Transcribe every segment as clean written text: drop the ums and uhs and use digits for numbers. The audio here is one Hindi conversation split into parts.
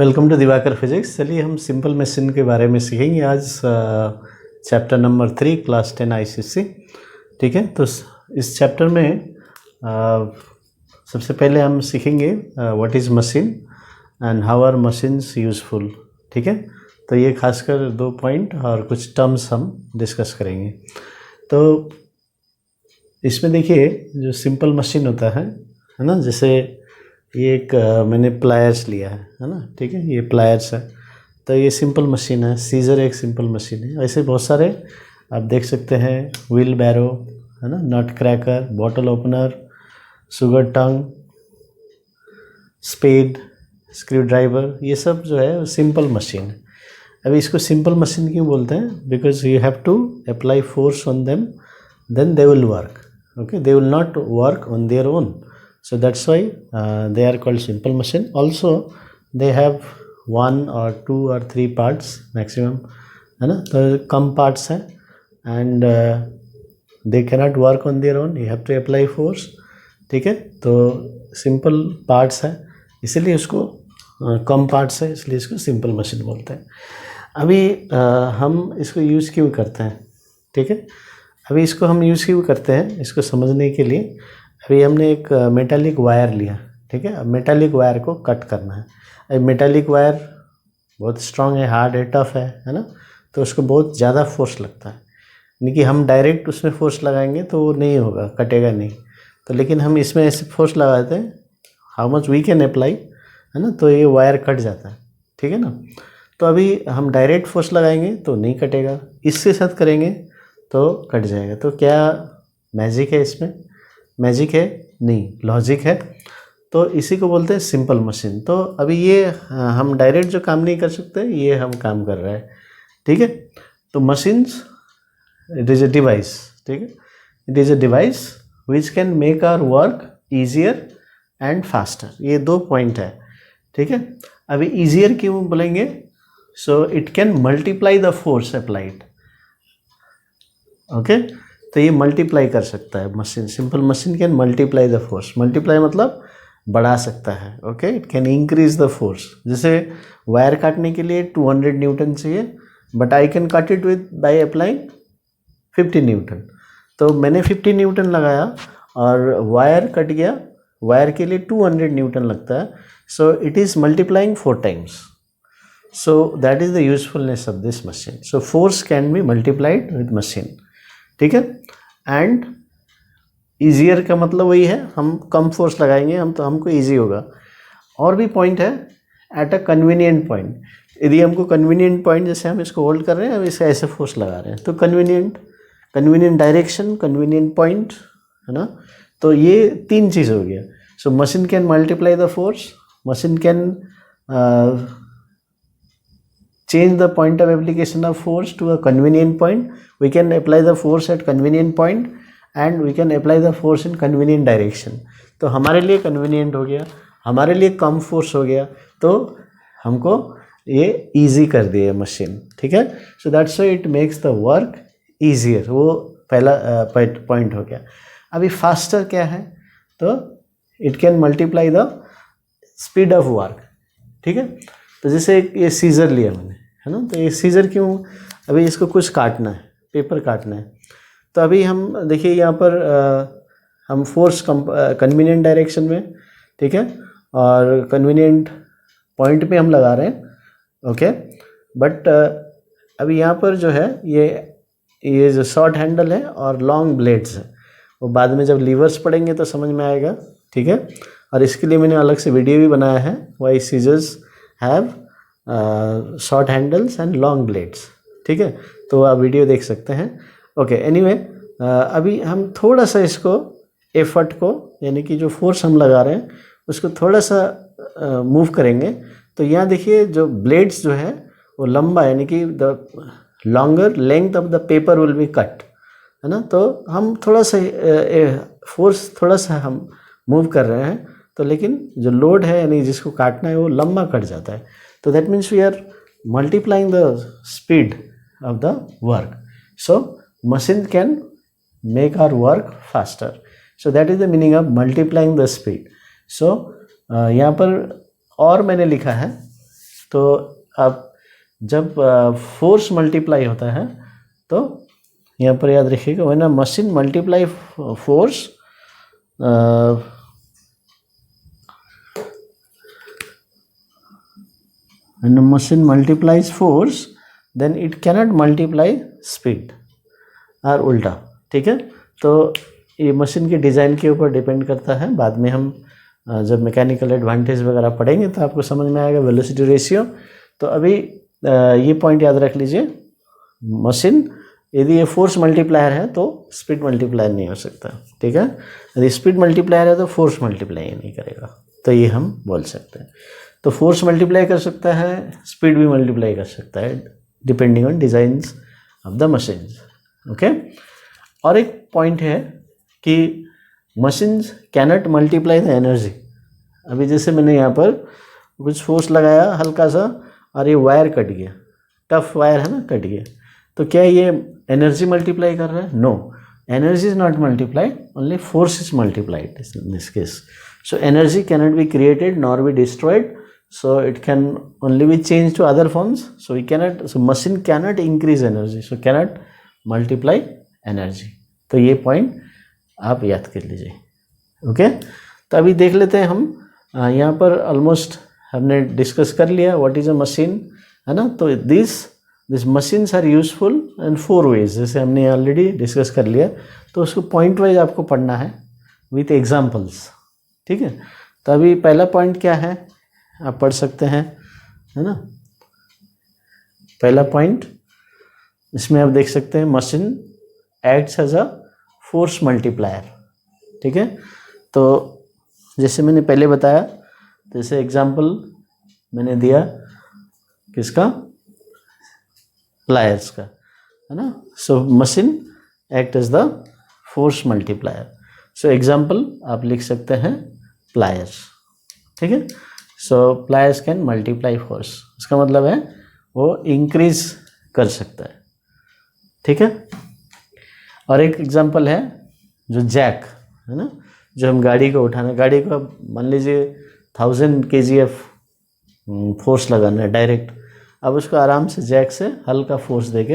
Welcome to Diwakar physics. चलिए हम सिंपल मशीन के बारे में सीखेंगे आज, चैप्टर नंबर 3 क्लास 10 आईसीसी। ठीक है, तो इस चैप्टर में सबसे पहले हम सीखेंगे what is machine and how are machines useful. ठीक है, तो ये खासकर 2 पॉइंट और कुछ टर्म्स हम डिस्कस करेंगे। तो इसमें देखिए, जो सिंपल मशीन होता है ना, जैसे ये एक मैंने प्लायर्स लिया है ना। ठीक है, ये प्लायर्स है, तो ये सिंपल मशीन है। सीजर एक सिंपल मशीन है। ऐसे बहुत सारे आप देख सकते हैं, व्हील बैरो है ना, नट क्रैकर, बॉटल ओपनर, शुगर टंग, स्पेड, स्क्रू ड्राइवर, ये सब जो है सिंपल मशीन है। अभी इसको सिंपल मशीन क्यों बोलते हैं? Because you have to apply force on them, then they will work. Okay, they will not work on their own, so that's why they are called simple machine. Also they have 1 or 2 or 3 parts maximum, है ना, तो कम parts हैं and they cannot work on their own, you have to apply force। ठीक है, तो simple parts है, इसीलिए उसको कम parts है, इसलिए इसको simple machine बोलते हैं। अभी हम इसको यूज़ क्यों करते हैं? ठीक है, अभी इसको हम यूज़ क्यों करते हैं, इसको समझने के लिए अभी हमने एक मेटालिक वायर लिया। ठीक है, अब मेटालिक वायर को कट करना है। अब मेटालिक वायर बहुत स्ट्रांग है, हार्ड है, टफ है ना, तो उसको बहुत ज़्यादा फोर्स लगता है। यानी कि हम डायरेक्ट उसमें फोर्स लगाएंगे तो वो नहीं होगा, कटेगा नहीं। तो लेकिन हम इसमें ऐसे फोर्स लगाते हैं, how much we can apply, है ना, तो ये वायर कट जाता है। ठीक है ना, तो अभी हम डायरेक्ट फोर्स लगाएंगे तो नहीं कटेगा, इसके साथ करेंगे तो कट जाएगा। तो क्या मैजिक है इसमें? मैजिक है नहीं, लॉजिक है। तो इसी को बोलते हैं सिंपल मशीन। तो अभी ये हम डायरेक्ट जो काम नहीं कर सकते, ये हम काम कर रहे हैं। ठीक है, तो machines, it is a device. ठीक है, it is a device which can make our work easier and faster. ये 2 पॉइंट है। ठीक है, अभी ईजियर क्यों बोलेंगे? So it can multiply the force applied. Okay, तो ये मल्टीप्लाई कर सकता है machine. Simple machine can multiply the force. Multiply मतलब बढ़ा सकता है। Okay, it can increase the force. जैसे वायर काटने के लिए 200 न्यूटन चाहिए, but I can cut it with by applying 50 Newton. तो मैंने 50 न्यूटन लगाया और वायर कट गया। वायर के लिए 200 न्यूटन लगता है, so it is multiplying 4 times. So that is the usefulness of this machine. So force can be multiplied with machine. ठीक है, एंड ईजियर का मतलब वही है, हम कम फोर्स लगाएंगे हम, तो हमको ईजी होगा। और भी पॉइंट है, एट अ कन्वीनियंट पॉइंट। यदि हमको कन्वीनियंट पॉइंट, जैसे हम इसको होल्ड कर रहे हैं, अब इसे ऐसे फोर्स लगा रहे हैं, तो कन्वीनियंट डायरेक्शन, कन्वीनियंट पॉइंट, है ना। तो ये 3 चीज़ हो गया। So machine can multiply the force, machine can change the point of application of force to a convenient point. We can apply the force at convenient point and we can apply the force in convenient direction. तो हमारे लिए convenient हो गया, हमारे लिए कम फोर्स हो गया, तो हमको ये easy कर दिया मशीन। ठीक है, so that's why it makes the work easier। वो पहला पॉइंट हो गया। अभी फास्टर क्या है? तो it can multiply the speed of work। ठीक है, तो जैसे ये सीजर लिया मैंने, है ना, तो ये सीजर क्यों? अभी इसको कुछ काटना है, पेपर काटना है। तो अभी हम देखिए यहाँ पर हम फोर्स कन्वीनियंट डायरेक्शन में, ठीक है, और कन्वीनियंट पॉइंट पे हम लगा रहे हैं। ओके, बट अभी यहाँ पर जो है ये जो शॉर्ट हैंडल है और लॉन्ग ब्लेड्स है, वो बाद में जब लीवर्स पड़ेंगे तो समझ में आएगा। ठीक है, और इसके लिए मैंने अलग से वीडियो भी बनाया है, why scissors have short handles and long blades. ठीक है, तो आप वीडियो देख सकते हैं। ओके, एनीवे, अभी हम थोड़ा सा इसको एफर्ट को, यानी कि जो फोर्स हम लगा रहे हैं उसको थोड़ा सा मूव करेंगे। तो यहाँ देखिए, जो ब्लेड्स जो है वो लंबा, यानी कि the longer length of the paper will be cut, है ना। तो हम थोड़ा सा फोर्स थोड़ा सा हम मूव कर रहे हैं, तो लेकिन जो लोड है, यानी जिसको काटना है, वो लंबा कट जाता है। तो that means we are multiplying the speed of the work. So machine can make our work faster. So that is the meaning of multiplying the speed. So यहाँ पर और मैंने लिखा है तो आप जब फोर्स मल्टीप्लाई होता है तो यहाँ पर याद रखिएगा, when a machine multiply force, when a machine multiplies force then it cannot multiply speed और उल्टा। ठीक है, तो ये मशीन के डिज़ाइन के ऊपर डिपेंड करता है। बाद में हम जब मैकेनिकल एडवांटेज वगैरह पढ़ेंगे तो आपको समझ में आएगा वेलोसिटी रेशियो। तो अभी ये पॉइंट याद रख लीजिए, मशीन यदि ये फोर्स मल्टीप्लायर है तो स्पीड मल्टीप्लायर नहीं हो सकता। ठीक है, यदि स्पीड मल्टीप्लायर है तो फोर्स मल्टीप्लाई नहीं करेगा। तो ये हम बोल सकते हैं। तो फोर्स मल्टीप्लाई कर सकता है, स्पीड भी मल्टीप्लाई कर सकता है, depending on designs of the machines. Okay, और एक पॉइंट है कि machines cannot multiply the energy. अभी जैसे मैंने यहाँ पर कुछ फोर्स लगाया हल्का सा और ये वायर कट गया, टफ वायर है ना, कट गया, तो क्या ये एनर्जी मल्टीप्लाई कर रहा है? No, energy is not multiplied, only force is multiplied in this case. So energy cannot be created nor be destroyed, so it can only be changed to other forms. So we cannot, so machine cannot increase energy, so cannot multiply energy. तो ये पॉइंट आप याद कर लीजिए। ओके, तो अभी देख लेते हैं हम, यहाँ पर ऑलमोस्ट हमने डिस्कस कर लिया व्हाट इज अ मशीन, है ना। तो this machines are useful in 4 ways, जैसे हमने ऑलरेडी डिस्कस कर लिया। तो उसको पॉइंट वाइज आपको पढ़ना है विथ एग्जांपल्स। ठीक है, तो अभी पहला पॉइंट क्या है आप पढ़ सकते हैं, है ना। पहला पॉइंट इसमें आप देख सकते हैं, machine acts as a force multiplier. ठीक है, तो जैसे मैंने पहले बताया, जैसे एग्जांपल मैंने दिया किसका, प्लायर्स का, है ना। So machine act as the force multiplier. So example आप लिख सकते हैं प्लायर्स। ठीक है, so pliers can multiply force, इसका मतलब है वो इंक्रीज कर सकता है। ठीक है, और एक एग्जांपल है जो जैक, है ना, जो हम गाड़ी को उठाना, गाड़ी को मान लीजिए 1000 kgf फोर्स लगाना है डायरेक्ट, अब उसको आराम से जैक से हल्का फोर्स देके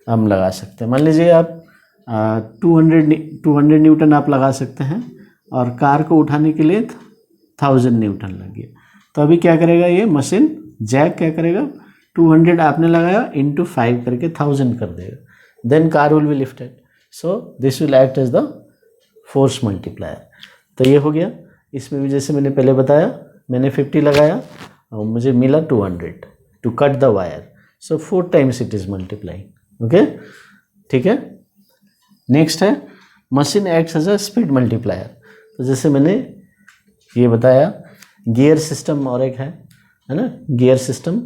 हम लगा सकते हैं। मान लीजिए आप 200 न्यूटन आप लगा सकते हैं और कार को उठाने के लिए 1000 न्यूटन लग गया। तो अभी क्या करेगा ये मशीन, जैक क्या करेगा, 200 आपने लगाया इंटू 5 करके 1000 कर देगा, then car will be lifted. So this will act as the force multiplier. तो ये हो गया। इसमें भी जैसे मैंने पहले बताया, मैंने 50 लगाया और मुझे मिला 200 to cut the wire, so 4 times it is multiplying. Okay, ठीक है। नेक्स्ट है machine acts as a speed multiplier. तो जैसे मैंने ये बताया, गियर सिस्टम और एक है ना, गियर सिस्टम।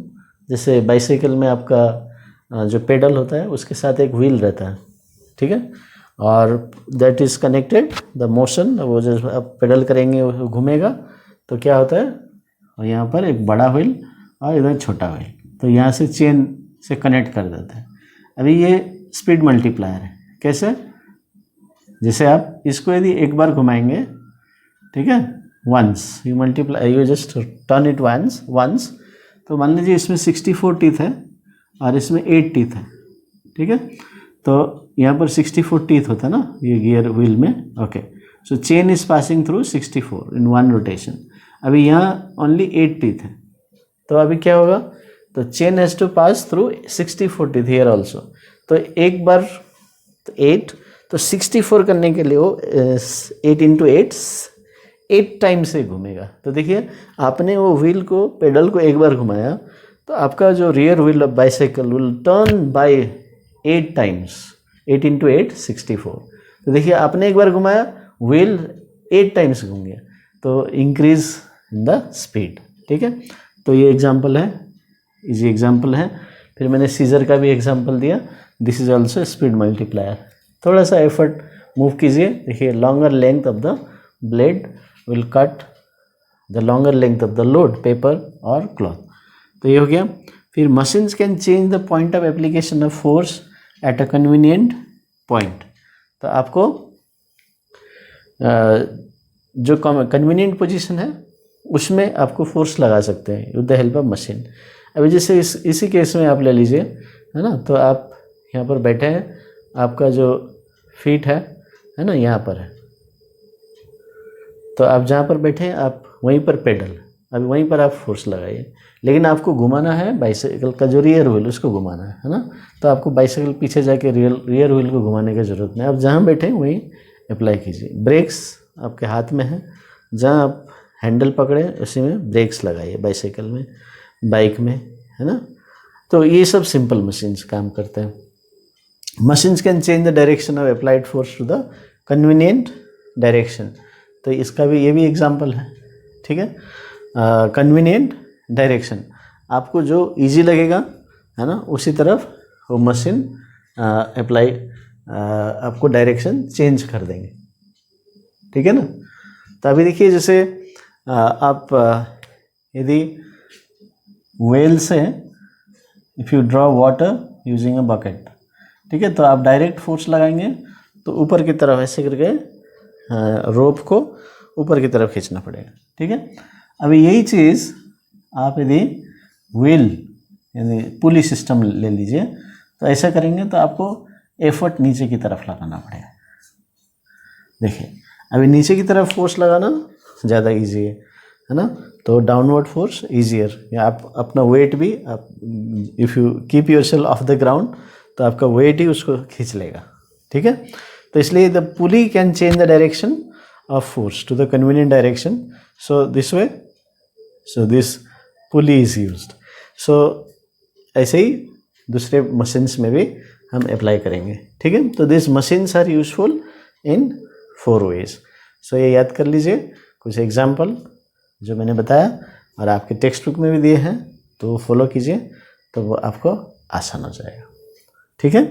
जैसे बाइसाइकिल में आपका जो पेडल होता है उसके साथ एक व्हील रहता है, ठीक है, और that is connected the motion, वो जब आप पेडल करेंगे वो घूमेगा, तो क्या होता है, और यहाँ पर एक बड़ा व्हील और इधर छोटा व्हील, तो यहाँ से चेन से कनेक्ट कर देते हैं। अभी ये स्पीड मल्टीप्लायर है। कैसे? जैसे आप इसको यदि एक बार घुमाएंगे, ठीक है, once you multiply, you just turn it once, तो मान लीजिए इसमें 64 टीथ है और इसमें 8 टीथ है, ठीक है। तो यहाँ पर 64 टीथ होता है ना ये गियर व्हील में। Okay, so chain is passing through 64 in one rotation. अभी यहाँ ओनली 8 टीथ है, तो अभी क्या होगा, तो chain has to pass through 64 teeth here also. तो एक बार 8, तो 64 करने के लिए वो 8 इंटू 8 टाइम से घूमेगा। तो देखिए आपने वो व्हील को, पेडल को एक बार घुमाया, तो आपका जो rear wheel of bicycle will turn by 8 times, 8 into 8 64। तो देखिए आपने एक बार घुमाया, व्हील 8 टाइम्स घूम गया, तो इंक्रीज इन द स्पीड। ठीक है, तो ये एग्जाम्पल है, इजी एग्जाम्पल है। फिर मैंने सीजर का भी एग्जाम्पल दिया, this is also speed multiplier. थोड़ा सा एफर्ट मूव कीजिए, देखिए longer length of the blade will cut the longer length of the load, paper और क्लॉथ। तो ये हो गया। फिर machines can change the point of application of force at a convenient point. तो आपको जो कन्वीनियंट पोजीशन है उसमें आपको फोर्स लगा सकते हैं with the help of machine. अभी जैसे इसी केस में आप ले लीजिए, है ना, तो आप यहाँ पर बैठे हैं, आपका जो फीट है ना, यहाँ पर है, तो आप जहाँ पर बैठे हैं आप वहीं पर पेडल, अभी वहीं पर आप फोर्स लगाइए, लेकिन आपको घुमाना है बाइसाइकिल का जो रियर व्हील उसको घुमाना है ना, तो आपको बाइसाइकिल पीछे जाके रियर व्हील को घुमाने की ज़रूरत नहीं, आप जहाँ बैठे हैं वहीं अप्लाई कीजिए। ब्रेक्स आपके हाथ में है, जहाँ आप हैंडल पकड़े उसी में ब्रेक्स लगाइए, बाइसाइकिल में, बाइक में, है ना। तो ये सब सिंपल मशीन्स काम करते हैं। Machines can change the direction of applied force to the convenient direction, तो इसका भी ये भी एग्जांपल है, ठीक है। कन्वीनियंट डायरेक्शन, आपको जो इजी लगेगा, है ना, उसी तरफ वो मशीन अप्लाई आपको डायरेक्शन चेंज कर देंगे, ठीक है ना। तो अभी देखिए जैसे आप यदि वेल से if you draw water using a bucket, ठीक है, तो आप डायरेक्ट फोर्स लगाएंगे तो ऊपर की तरफ ऐसे करके रोप को ऊपर की तरफ खींचना पड़ेगा, ठीक है। अभी यही चीज़ आप यदि व्हील यानी पुली सिस्टम ले लीजिए, तो ऐसा करेंगे तो आपको एफर्ट नीचे की तरफ लगाना पड़ेगा। देखिए अभी नीचे की तरफ फोर्स लगाना ज़्यादा इजी है ना, तो डाउनवर्ड फोर्स ईजियर, या आप अपना वेट भी आप if you keep yourself of the ground तो आपका वेट ही उसको खींच लेगा, ठीक है। तो इसलिए the pulley can change the direction of force to the convenient direction, so this way, so this pulley is used. So ऐसे ही दूसरे मशीन्स में भी हम अप्लाई करेंगे, ठीक है। तो this machines are useful in 4 ways। So ये याद कर लीजिए कुछ एग्जाम्पल जो मैंने बताया, और आपके टेक्स्ट बुक में भी दिए हैं, तो फॉलो कीजिए तो वो आपको आसान हो जाएगा, ठीक है।